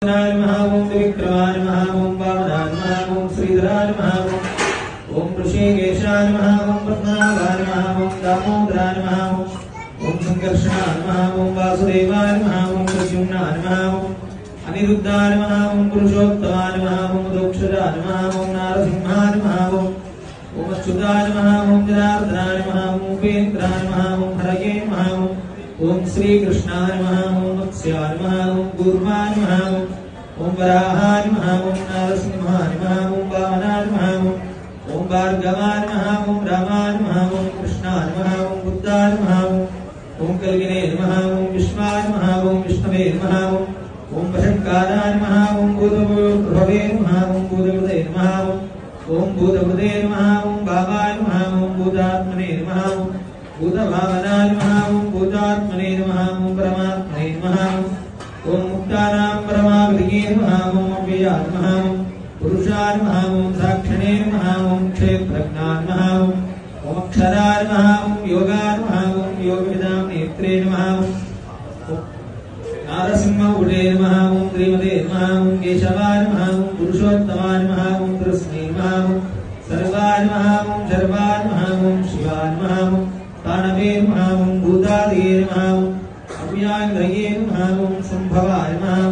ओम विक्रमाय नमः ओम वामनाय नमः ओम श्रीधराय नमः ओम ऋषिकेशाय नमः ओम पद्मनाभाय नमः ओम दामोदराय नमः ओम संकर्षणाय नमः ओम वासुदेवाय नमः ओम प्रद्युम्नाय नमः ओम अनिरुद्धाय नमः ओम पुरुषोत्तमाय नमः ओम दोक्षराय नमः ओम नारसिंहाय नमः ओम अच्युताय नमः ओम जनार्दनाय नमः ओम उपेन्द्राय नमः ओम हरये नमः ओम श्री कृष्णाय नमः ओम वत्स्याय नमः ओम कूर्माय नमः ओम वराहाय नमः ओम नरसिंहाय नमः ओम वामनाय नमः ओम भार्गवाय नमः ओम रामाय नमः ओम कृष्णाय नमः ओम बुद्धाय नमः ओम कल्गिने नमः ओम विश्वाय नमः ओम विष्णवे नमः ओम वषट्काराय नमः ओम भूतभवे नमः ओम भूतकृते नमः ओम भूतकृते नमः ओम भावाय नमः ओम भूतात्मने नमः भूतभावनाय नमः ओम भूतात्मने नमः ओम परमात्मने नमः ओम मुक्तानां परमागृहे नमः ओम अव्ययाय नमः पुरुषाय नमः ओम साक्षिणे नमः ओम क्षेत्रज्ञाय नमः ओम अक्षराय नमः ओम योगाय नमः ओम योगविदां नेत्रे नमः नारसिंहउडे नमः ओम श्रीमते नमः ओम केशवाय नमः ओम पुरुषोत्तमाय नमः ओम कृष्णे नमः सर्वाय नमः ओम शर्वाय नमः ओम शिवाय नमः तानवे नमः ओम भूतादये नमः अव्याङ्गये नमः ओम संभवाय नमः